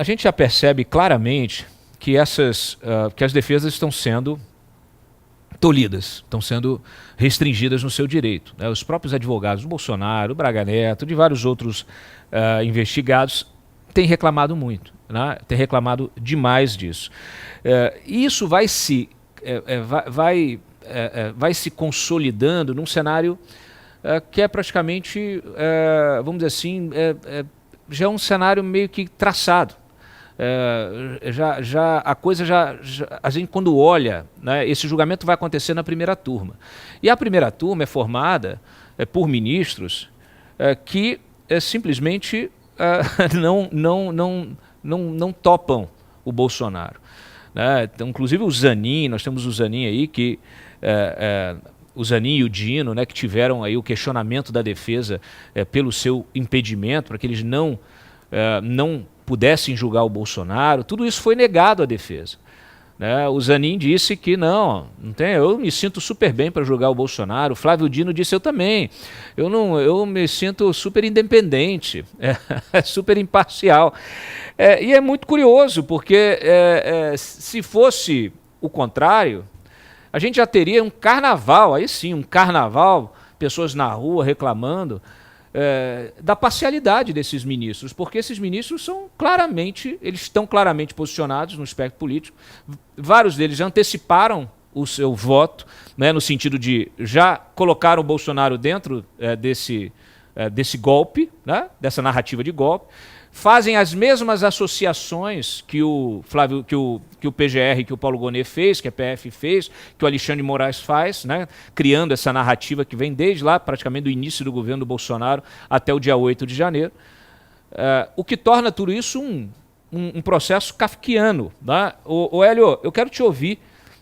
A gente já percebe claramente que que as defesas estão sendo tolhidas, estão sendo restringidas no seu direito, né? Os próprios advogados do Bolsonaro, do Braga Neto, de vários outros investigados têm reclamado muito, né? Têm reclamado demais disso. E isso vai se consolidando num cenário que é praticamente, vamos dizer assim, já é um cenário meio que traçado. A coisa a gente quando olha, né, esse julgamento vai acontecer na primeira turma. E a primeira turma é formada por ministros que simplesmente não topam o Bolsonaro, né? Então, inclusive o Zanin, nós temos o Zanin aí que o Zanin e o Dino, né, que tiveram aí o questionamento da defesa pelo seu impedimento, para que eles não pudessem julgar o Bolsonaro. Tudo isso foi negado à defesa, né? O Zanin disse que não tem, eu me sinto super bem para julgar o Bolsonaro. O Flávio Dino disse, eu também, eu me sinto super independente, super imparcial. E é muito curioso, porque se fosse o contrário, a gente já teria um carnaval, aí sim, um carnaval, pessoas na rua reclamando da parcialidade desses ministros, porque esses ministros eles estão claramente posicionados no espectro político. Vários deles já anteciparam o seu voto, né, no sentido de já colocar o Bolsonaro dentro desse golpe, né, dessa narrativa de golpe. Fazem as mesmas associações que o PGR, que o Paulo Gonet fez, que a PF fez, que o Alexandre de Moraes faz, né, criando essa narrativa que vem desde lá, praticamente do início do governo do Bolsonaro até o dia 8 de janeiro, o que torna tudo isso um processo kafkiano, né? Hélio, eu quero te ouvir,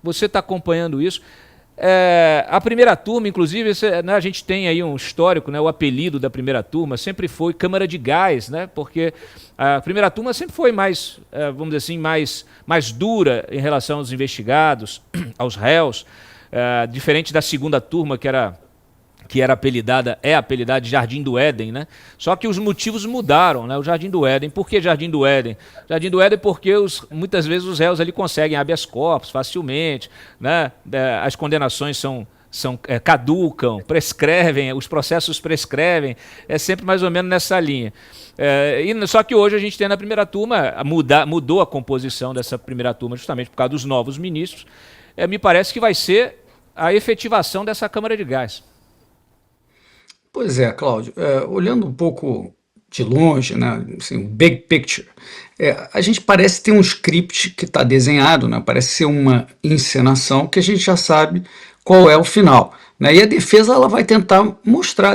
você está acompanhando isso. A primeira turma, inclusive, né, a gente tem aí um histórico, né, o apelido da primeira turma sempre foi Câmara de Gás, né, porque a primeira turma sempre foi mais, vamos dizer assim, mais dura em relação aos investigados, aos réus, diferente da segunda turma, que era apelidada de Jardim do Éden, né? Só que os motivos mudaram, né? O Jardim do Éden. Por que Jardim do Éden? Jardim do Éden porque muitas vezes os réus ali conseguem habeas corpus facilmente, né? As condenações caducam, prescrevem, os processos prescrevem, é sempre mais ou menos nessa linha. Só que hoje a gente tem na primeira turma, mudou a composição dessa primeira turma justamente por causa dos novos ministros. Me parece que vai ser a efetivação dessa Câmara de Gás. Pois é, Cláudio, olhando um pouco de longe, né, assim, um big picture, a gente parece ter um script que está desenhado, né, parece ser uma encenação que a gente já sabe qual é o final, né, e a defesa ela vai tentar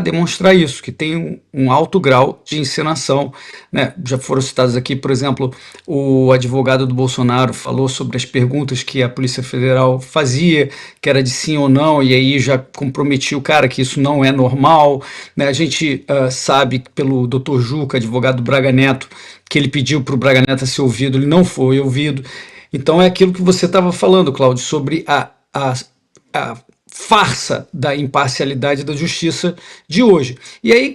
demonstrar isso, que tem um alto grau de encenação, né. Já foram citados aqui, por exemplo, o advogado do Bolsonaro falou sobre as perguntas que a Polícia Federal fazia, que era de sim ou não, e aí já comprometia o cara que isso não é normal, né. A gente sabe pelo Dr. Juca, advogado do Braga Neto, que ele pediu para o Braga Neto ser ouvido, ele não foi ouvido. Então é aquilo que você estava falando, Cláudio, sobre a farsa da imparcialidade da justiça de hoje. E aí,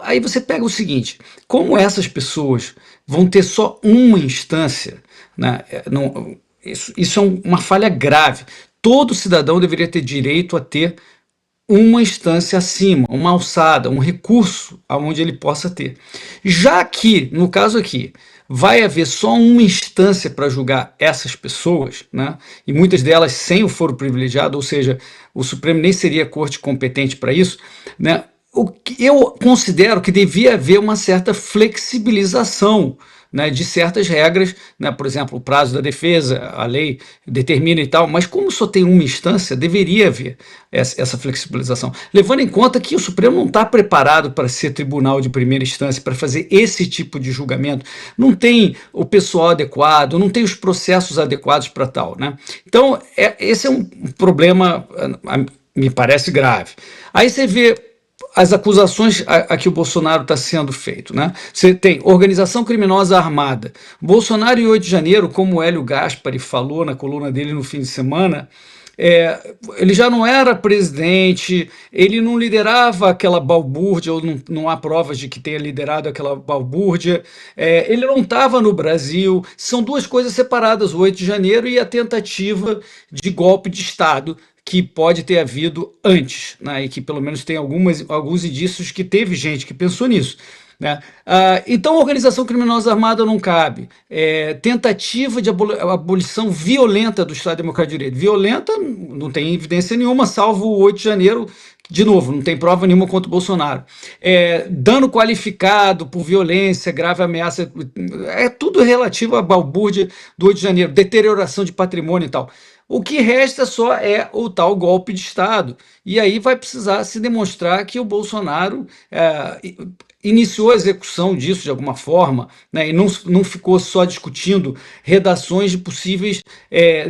aí você pega o seguinte, como essas pessoas vão ter só uma instância, né, isso é uma falha grave. Todo cidadão deveria ter direito a ter uma instância acima, uma alçada, um recurso aonde ele possa ter. Já que, no caso aqui, vai haver só uma instância para julgar essas pessoas, né? E muitas delas sem o foro privilegiado, ou seja, o Supremo nem seria a corte competente para isso, né? Eu considero que devia haver uma certa flexibilização, né, de certas regras, né, por exemplo, o prazo da defesa, a lei determina e tal, mas como só tem uma instância, deveria haver essa flexibilização, levando em conta que o Supremo não está preparado para ser tribunal de primeira instância, para fazer esse tipo de julgamento, não tem o pessoal adequado, não tem os processos adequados para tal, né? Então, esse é um problema, me parece grave. Aí você vê as acusações a que o Bolsonaro está sendo feito, né? Você tem organização criminosa armada. Bolsonaro em 8 de janeiro, como o Hélio Gaspari falou na coluna dele no fim de semana, Ele já não era presidente, ele não liderava aquela balbúrdia, ou não há provas de que tenha liderado aquela balbúrdia, ele não estava no Brasil, são duas coisas separadas, o 8 de janeiro e a tentativa de golpe de Estado, que pode ter havido antes, né, e que pelo menos tem alguns indícios que teve gente que pensou nisso. Né? Então, a organização criminosa armada não cabe. Tentativa de abolição violenta do Estado Democrático de Direito. Violenta não tem evidência nenhuma, salvo o 8 de janeiro. De novo, não tem prova nenhuma contra o Bolsonaro. Dano qualificado por violência, grave ameaça, é tudo relativo à balbúrdia do 8 de janeiro, deterioração de patrimônio e tal. O que resta só é o tal golpe de Estado. E aí vai precisar se demonstrar que o Bolsonaro iniciou a execução disso de alguma forma, né, e não ficou só discutindo redações de possíveis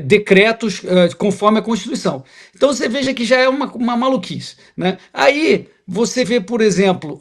decretos conforme a Constituição. Então você veja que já é uma maluquice. Né? Aí você vê, por exemplo,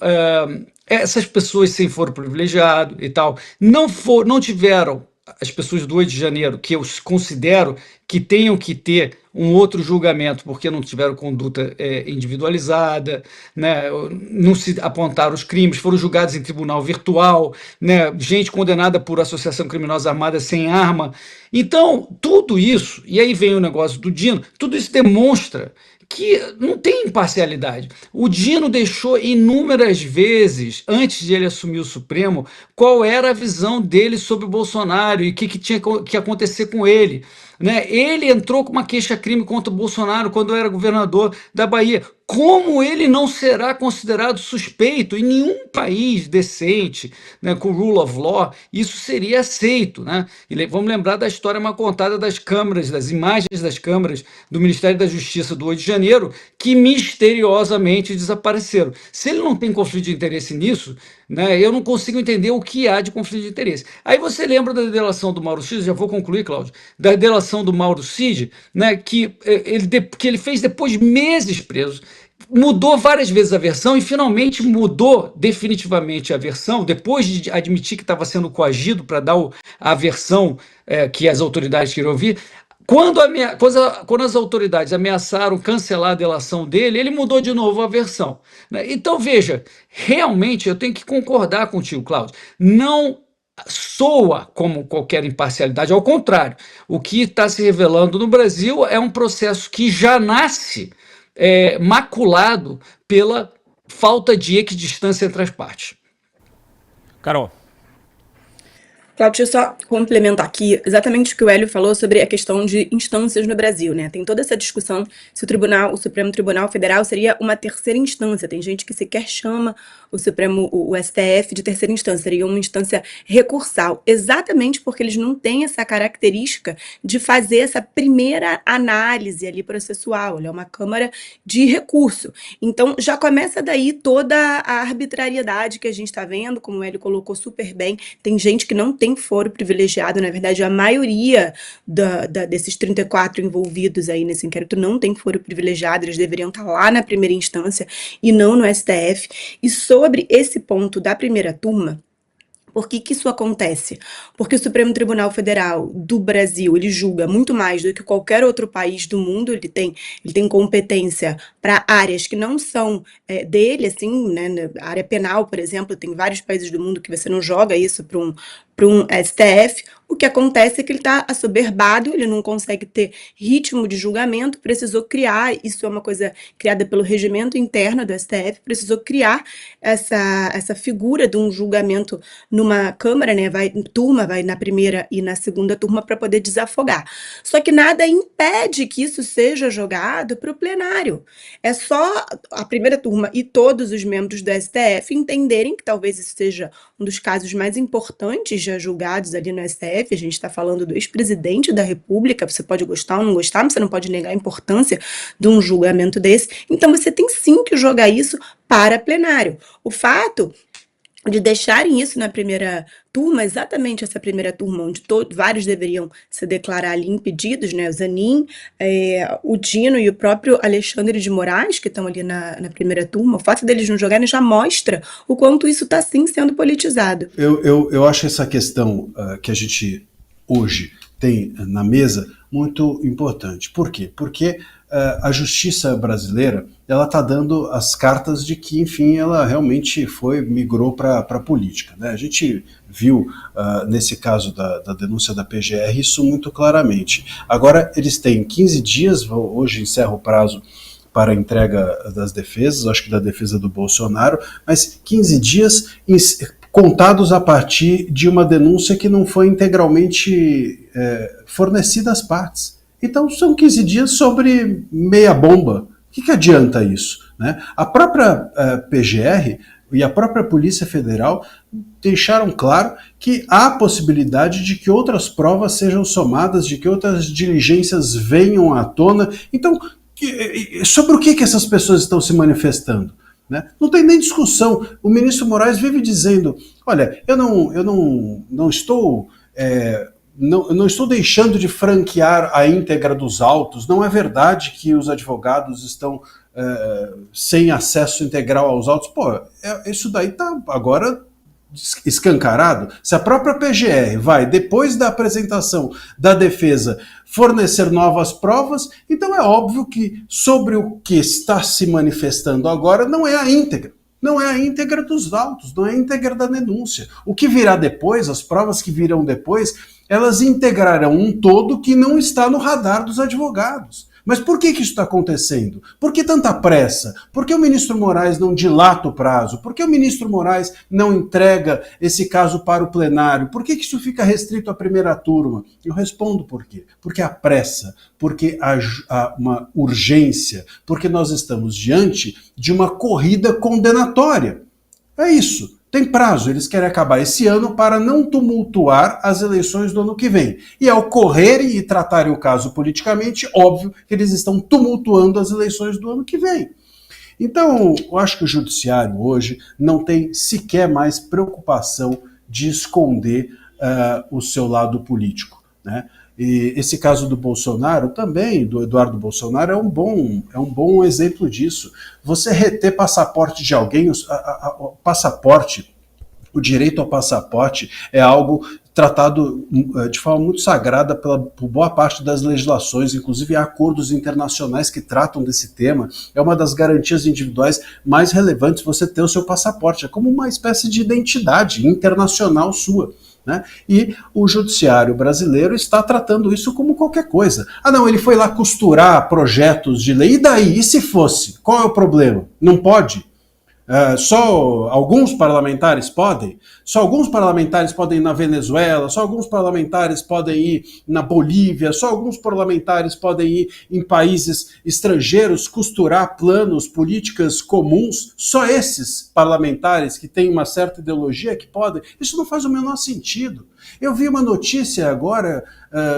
essas pessoas sem foro privilegiado e tal, não tiveram as pessoas do 8 de janeiro, que eu considero que tenham que ter um outro julgamento porque não tiveram conduta individualizada, né, não se apontaram os crimes, foram julgados em tribunal virtual, né, gente condenada por associação criminosa armada sem arma. Então, tudo isso, e aí vem o negócio do Dino, tudo isso demonstra que não tem imparcialidade. O Dino deixou inúmeras vezes, antes de ele assumir o Supremo, qual era a visão dele sobre o Bolsonaro e o que tinha que acontecer com ele. Né? Ele entrou com uma queixa-crime contra o Bolsonaro quando era governador da Bahia. Como ele não será considerado suspeito em nenhum país decente, né, com rule of law, isso seria aceito. Né? E vamos lembrar da história mal contada das câmaras, das imagens das câmaras do Ministério da Justiça do 8 de janeiro, que misteriosamente desapareceram. Se ele não tem conflito de interesse nisso, né, eu não consigo entender o que há de conflito de interesse. Aí você lembra da delação do Mauro Cid, já vou concluir, Cláudio, da delação do Mauro Cid, né, que ele fez depois de meses preso, mudou várias vezes a versão e finalmente mudou definitivamente a versão, depois de admitir que estava sendo coagido para dar a versão que as autoridades queriam ouvir. Quando as autoridades ameaçaram cancelar a delação dele, ele mudou de novo a versão. Né? Então, veja, realmente eu tenho que concordar contigo, Cláudio. Não soa como qualquer imparcialidade, ao contrário. O que está se revelando no Brasil é um processo que já nasce maculado pela falta de equidistância entre as partes. Carol. Cláudio, deixa eu só complementar aqui exatamente o que o Hélio falou sobre a questão de instâncias no Brasil, né? Tem toda essa discussão se o Supremo Tribunal Federal seria uma terceira instância. Tem gente que sequer chama o STF de terceira instância, seria uma instância recursal, exatamente porque eles não têm essa característica de fazer essa primeira análise ali processual. Ele é uma Câmara de recurso. Então, já começa daí toda a arbitrariedade que a gente está vendo, como o Hélio colocou super bem. Tem gente que não tem foro privilegiado, na verdade, a maioria desses 34 envolvidos aí nesse inquérito não tem foro privilegiado, eles deveriam estar lá na primeira instância e não no STF. E sobre esse ponto da primeira turma, por que isso acontece? Porque o Supremo Tribunal Federal do Brasil, ele julga muito mais do que qualquer outro país do mundo, ele tem competência para áreas que não são dele, assim, né, a área penal, por exemplo, tem vários países do mundo que você não joga isso para um STF. O que acontece é que ele está assoberbado, ele não consegue ter ritmo de julgamento, precisou criar, isso é uma coisa criada pelo regimento interno do STF, precisou criar essa figura de um julgamento numa Câmara, né, vai na primeira e na segunda turma para poder desafogar. Só que nada impede que isso seja jogado para o plenário. É só a primeira turma e todos os membros do STF entenderem que talvez isso seja um dos casos mais importantes já julgados ali no STF. A gente está falando do ex-presidente da República, você pode gostar ou não gostar, mas você não pode negar a importância de um julgamento desse. Então você tem sim que jogar isso para plenário. O fato de deixarem isso na primeira turma, exatamente essa primeira turma, onde vários deveriam se declarar ali impedidos, né? O Zanin, o Dino e o próprio Alexandre de Moraes, que estão ali na primeira turma, o fato deles não jogarem já mostra o quanto isso está sim sendo politizado. Eu acho essa questão que a gente hoje tem na mesa muito importante. Por quê? Porque a justiça brasileira ela está dando as cartas de que, enfim, ela realmente migrou para a política, né? A gente viu, nesse caso da denúncia da PGR, isso muito claramente. Agora, eles têm 15 dias, hoje encerra o prazo para a entrega das defesas, acho que da defesa do Bolsonaro, mas 15 dias contados a partir de uma denúncia que não foi integralmente fornecida às partes. Então são 15 dias sobre meia bomba. O que adianta isso, né? A própria PGR e a própria Polícia Federal deixaram claro que há possibilidade de que outras provas sejam somadas, de que outras diligências venham à tona. Então, sobre o que essas pessoas estão se manifestando? Né? Não tem nem discussão. O ministro Moraes vive dizendo, olha, eu não estou deixando de franquear a íntegra dos autos, não é verdade que os advogados estão sem acesso integral aos autos. Pô, isso daí está agora escancarado. Se a própria PGR vai, depois da apresentação da defesa, fornecer novas provas, então é óbvio que sobre o que está se manifestando agora não é a íntegra. Não é a íntegra dos autos, não é a íntegra da denúncia. O que virá depois, as provas que virão depois, elas integrarão um todo que não está no radar dos advogados. Mas por que isso está acontecendo? Por que tanta pressa? Por que o ministro Moraes não dilata o prazo? Por que o ministro Moraes não entrega esse caso para o plenário? Por que isso fica restrito à primeira turma? Eu respondo por quê. Porque há pressa, porque há uma urgência, porque nós estamos diante de uma corrida condenatória. É isso. Tem prazo, eles querem acabar esse ano para não tumultuar as eleições do ano que vem. E ao correrem e tratarem o caso politicamente, óbvio que eles estão tumultuando as eleições do ano que vem. Então, eu acho que o judiciário hoje não tem sequer mais preocupação de esconder o seu lado político, né? E esse caso do Bolsonaro também, do Eduardo Bolsonaro, é um bom exemplo disso. Você reter passaporte de alguém, o passaporte, o direito ao passaporte é algo tratado de forma muito sagrada por boa parte das legislações, inclusive há acordos internacionais que tratam desse tema. É uma das garantias individuais mais relevantes você ter o seu passaporte, é como uma espécie de identidade internacional sua. Né? E o judiciário brasileiro está tratando isso como qualquer coisa. Ah não, ele foi lá costurar projetos de lei, e daí? E se fosse? Qual é o problema? Não pode? Só alguns parlamentares podem? Só alguns parlamentares podem ir na Venezuela, só alguns parlamentares podem ir na Bolívia, só alguns parlamentares podem ir em países estrangeiros costurar planos, políticas comuns, só esses parlamentares que têm uma certa ideologia que podem? Isso não faz o menor sentido. Eu vi uma notícia agora,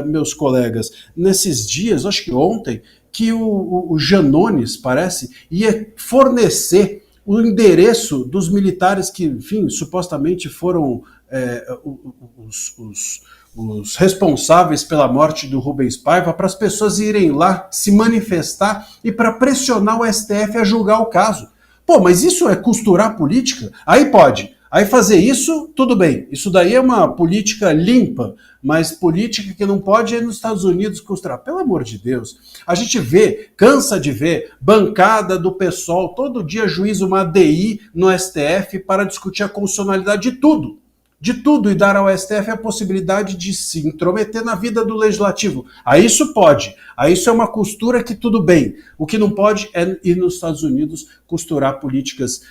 meus colegas, nesses dias, acho que ontem, que o Janones, parece, ia fornecer o endereço dos militares que, enfim, supostamente foram os responsáveis pela morte do Rubens Paiva, para as pessoas irem lá se manifestar e para pressionar o STF a julgar o caso. Pô, mas isso é costurar política? Aí pode. Aí fazer isso, tudo bem. Isso daí é uma política limpa, mas política que não pode ir nos Estados Unidos costurar. Pelo amor de Deus. A gente cansa de ver bancada do PSOL, todo dia juiz uma ADI no STF para discutir a constitucionalidade de tudo. De tudo, e dar ao STF a possibilidade de se intrometer na vida do legislativo. Aí isso pode. Aí isso é uma costura que tudo bem. O que não pode é ir nos Estados Unidos costurar políticas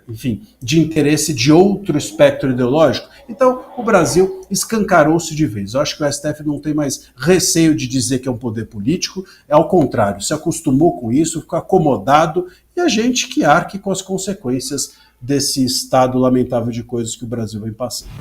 enfim, de interesse de outro espectro ideológico. Então, o Brasil escancarou-se de vez. Eu acho que o STF não tem mais receio de dizer que é um poder político, é ao contrário, se acostumou com isso, ficou acomodado, e a gente que arque com as consequências desse estado lamentável de coisas que o Brasil vem passando.